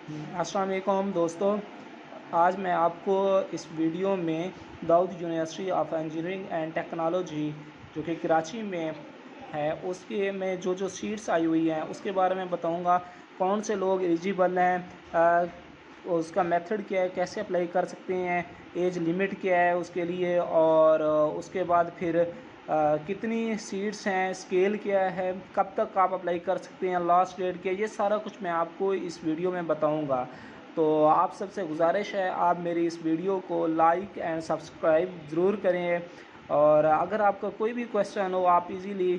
अस्सलाम वालेकुम दोस्तों। आज मैं आपको इस वीडियो में Dawood university of engineering and technology जो कि कराची में है उसके में जो सीट्स आई हुई हैं उसके बारे में बताऊंगा। कौन से लोग एलिजिबल हैं, उसका मेथड क्या है, कैसे अप्लाई कर सकते हैं, एज लिमिट क्या है उसके लिए, और उसके बाद फिर कितनी सीट्स हैं, स्केल क्या है, कब तक आप अप्लाई कर सकते हैं, लास्ट डेट क्या है, ये सारा कुछ मैं आपको इस वीडियो में बताऊंगा। तो आप सबसे गुजारिश है आप मेरी इस वीडियो को लाइक एंड सब्सक्राइब ज़रूर करें, और अगर आपका कोई भी क्वेश्चन हो आप इजीली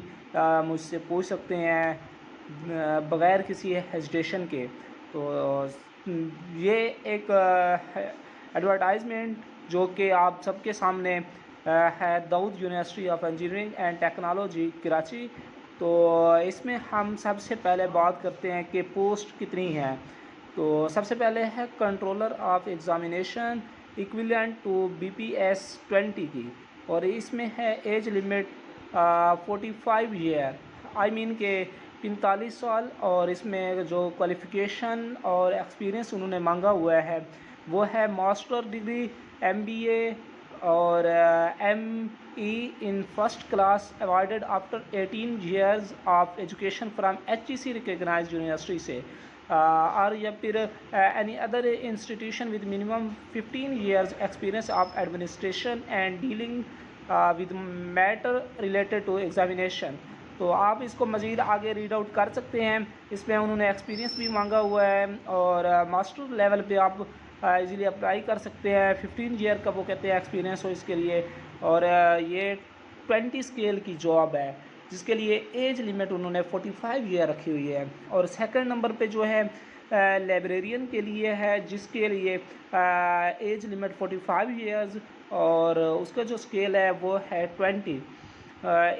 मुझसे पूछ सकते हैं बग़ैर किसी हेजिटेशन के। तो ये एक एडवर्टाइजमेंट जो कि आप सबके सामने है Dawood university of engineering and technology Karachi. तो इसमें हम सबसे पहले बात करते हैं कि पोस्ट कितनी हैं। तो सबसे पहले है controller of examination equivalent to BPS 20 की, और इसमें है age limit 45 year, I mean के 45 साल, और इसमें जो क्वालिफ़िकेशन और एक्सपीरियंस उन्होंने मांगा हुआ है वो है मास्टर डिग्री, MBA और ME in first class awarded after 18 years of education from HEC recognised university से, और या फिर any other institution with minimum 15 years experience of administration and dealing with matter related to examination. तो आप इसको मज़ीद आगे रीड आउट कर सकते हैं। इसमें उन्होंने एक्सपीरियंस भी मांगा हुआ है, और मास्टर लेवल पे आप इजीली अप्लाई कर सकते हैं। 15 ईयर का वो कहते हैं एक्सपीरियंस हो इसके लिए, और ये 20 स्केल की जॉब है जिसके लिए एज लिमिट उन्होंने 45 ईयर रखी हुई है। और सेकंड नंबर पे जो है लाइब्रेरियन के लिए है जिसके लिए एज लिमिट 45 ईयर्स, और उसका जो स्केल है वो है 20।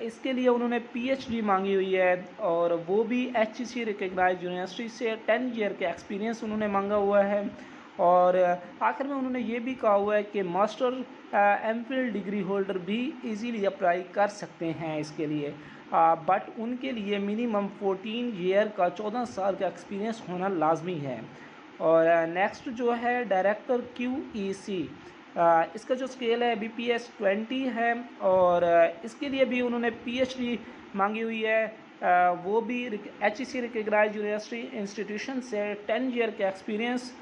इसके लिए उन्होंने PhD मांगी हुई है, और वो भी HEC रिकग्नाइज्ड यूनिवर्सिटी से 10 ईयर का एक्सपीरियंस उन्होंने मांगा हुआ है। और आखिर में उन्होंने ये भी कहा हुआ है कि मास्टर MPhil डिग्री होल्डर भी इजीली अप्लाई कर सकते हैं इसके लिए, बट उनके लिए मिनिमम 14 ईयर का 14 साल का एक्सपीरियंस होना लाजमी है। और नेक्स्ट जो है डायरेक्टर QEC, इसका जो स्केल है BPS 20 है, और इसके लिए भी उन्होंने PhD मांगी हुई है। वो भी HEC रिकग्नाइज्ड यूनिवर्सिटी इंस्टीट्यूशन से 10 ईयर का एक्सपीरियंस,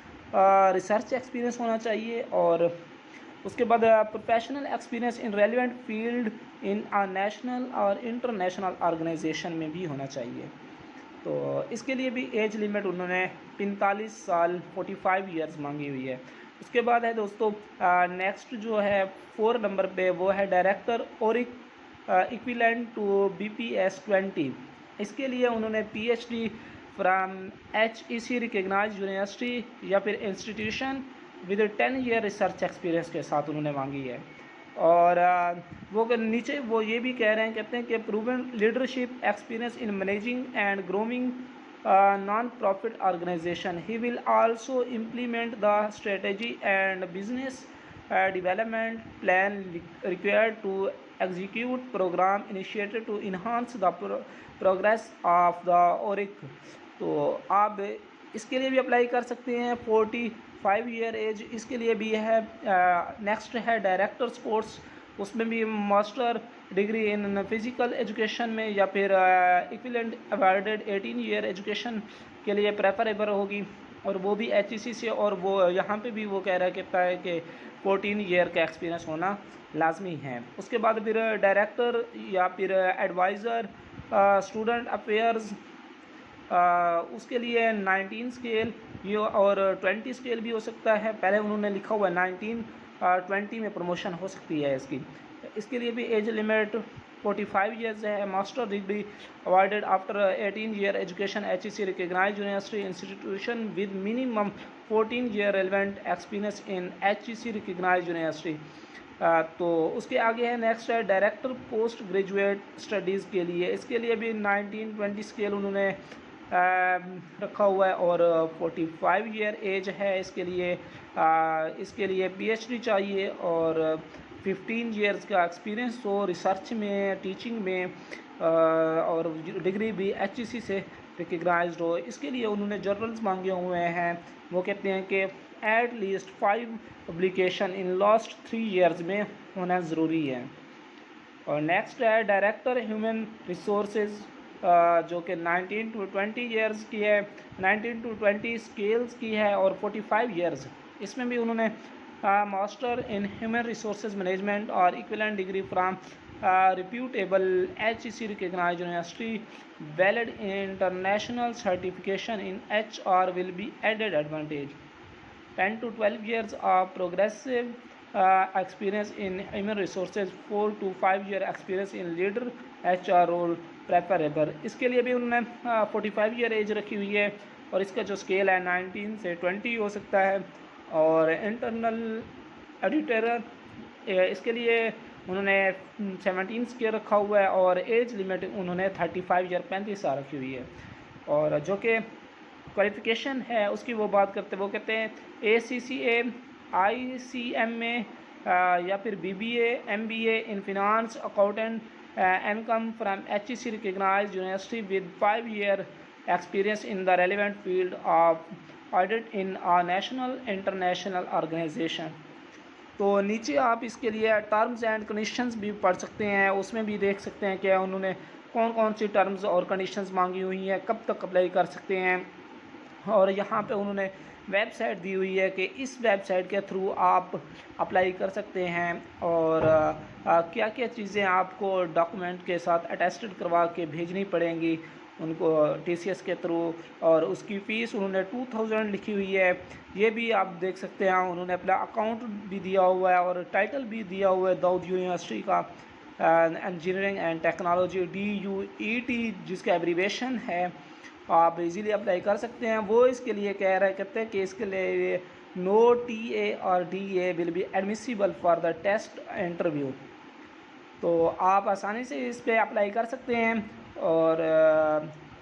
रिसर्च एक्सपीरियंस होना चाहिए, और उसके बाद professional experience in relevant field in a national और इंटरनेशनल ऑर्गेनाइजेशन में भी होना चाहिए। तो इसके लिए भी एज लिमिट उन्होंने 45 साल 45 ईयर्स मांगी हुई है। उसके बाद है दोस्तों नेक्स्ट जो है 4 नंबर पे वो है डायरेक्टर और इक्विवेलेंट टू BPS 20। इसके लिए उन्होंने PhD from HEC recognised university या फिर institution with 10 year research experience के साथ उन्होंने मांगी है। और वो नीचे वो ये भी कह रहे हैं, कहते हैं कि proven leadership experience in managing and grooming non profit organisation. He will also implement the strategy and business development plan required to execute program initiated to enhance the progress of the ORIC। तो आप इसके लिए भी apply कर सकते हैं। 45 year as इसके लिए भी है। नेक्स्ट है डायरेक्टर स्पोर्ट्स, उसमें भी master degree in physical education में या फिर इक्विवेलेंट अवॉर्डेड 18 ईयर एजुकेशन के लिए प्रेफरेबल होगी, और वो भी HEC से। और वो यहाँ पे भी वो कह रहा कहता है कि 14 ईयर का एक्सपीरियंस होना लाजमी है। उसके बाद फिर डायरेक्टर या फिर एडवाइज़र स्टूडेंट अफेयर्स, उसके लिए 19 स्केल ये और 20 स्केल भी हो सकता है। पहले उन्होंने लिखा हुआ है 19, 20 में प्रमोशन हो सकती है इसकी। इसके लिए भी एज लिमिट 45 ईयर्स है। Master degree awarded after 18 year education HEC recognised university institution with minimum 14 year relevant experience in HEC recognised university. तो उसके आगे है नेक्स्ट है डायरेक्टर पोस्ट ग्रेजुएट स्टडीज़ के लिए। इसके लिए भी 19-20 स्केल उन्होंने रखा हुआ है, और 45 ईयर एज है इसके लिए। इसके लिए PhD चाहिए, और 15 ईयर्स का एक्सपीरियंस हो रिसर्च में, टीचिंग में, और डिग्री भी HEC से रिकग्नाइज्ड हो। इसके लिए उन्होंने जर्नल्स मांगे हुए हैं। वो कहते हैं कि at least 5 publication in last 3 years में होना ज़रूरी है। और नेक्स्ट है डायरेक्टर ह्यूमन रिसोर्सेज, जो कि 19 टू 20 ईयर्स की है, 19 टू 20 स्केल्स की है और 45 ईयर्स। इसमें भी उन्होंने master in human resources management और equivalent degree from reputable HEC recognized university. Valid international certification in HR will be added advantage. 10 to 12 years of progressive experience in human resources, 4 to 5 year experience in leader HR role preferable. इसके लिए भी उन्होंने 45 year as रखी हुई है और इसका जो स्केल है 19 से 20 हो सकता है। और इंटरनल एडिटर इसके लिए उन्होंने 17 स्केल रखा हुआ है और एज लिमिट उन्होंने 35 ईयर 35 साल रखी हुई है। और जो कि क्वालिफ़िकेशन है उसकी वो बात करते हैं, वो कहते हैं ACCA ICMA या फिर BBA MBA in finance accountant M Com from HEC recognised university with 5 year experience in the relevant field of audit in a national international organisation. तो नीचे आप इसके लिए टर्म्स एंड कंडीशंस भी पढ़ सकते हैं, उसमें भी देख सकते हैं कि उन्होंने कौन कौन सी टर्म्स और कंडीशंस मांगी हुई हैं, कब तक अप्लाई कर सकते हैं। और यहाँ पे उन्होंने वेबसाइट दी हुई है कि इस वेबसाइट के थ्रू आप अप्लाई कर सकते हैं और क्या क्या चीज़ें आपको डॉक्यूमेंट के साथ अटेस्टेड करवा के भेजनी पड़ेंगी उनको TCS के थ्रू। और उसकी फ़ीस उन्होंने 2000 लिखी हुई है, ये भी आप देख सकते हैं। उन्होंने अपना अकाउंट भी दिया हुआ है और टाइटल भी दिया हुआ है दाऊद यूनिवर्सिटी का इंजीनियरिंग एंड टेक्नोलॉजी DUET, जिसका एब्रीवेशन है। आप इजीली अप्लाई कर सकते हैं। वो इसके लिए कहते हैं कि इसके लिए नो TA और DA will be admissible for the test interview. तो आप आसानी से इस पर अप्लाई कर सकते हैं और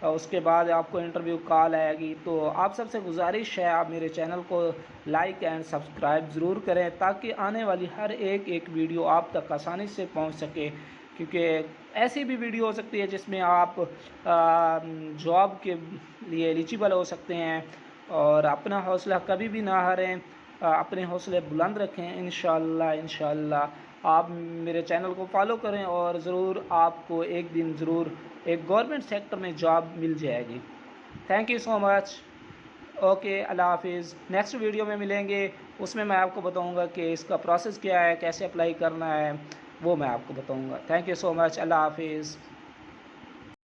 उसके बाद आपको इंटरव्यू कॉल आएगी। तो आप सबसे गुजारिश है आप मेरे चैनल को लाइक एंड सब्सक्राइब ज़रूर करें ताकि आने वाली हर एक वीडियो आप तक आसानी से पहुंच सके, क्योंकि ऐसी भी वीडियो हो सकती है जिसमें आप जॉब के लिए एलिजिबल हो सकते हैं। और अपना हौसला कभी भी ना हारें, अपने हौसले बुलंद रखें। इंशाल्लाह आप मेरे चैनल को फॉलो करें और ज़रूर आपको एक दिन ज़रूर एक गवर्नमेंट सेक्टर में जॉब मिल जाएगी। Thank you so much. Okay, अल्लाह हाफिज़। नेक्स्ट वीडियो में मिलेंगे, उसमें मैं आपको बताऊंगा कि इसका प्रोसेस क्या है, कैसे अप्लाई करना है, वो मैं आपको बताऊंगा। Thank you so much. अल्लाह हाफिज़।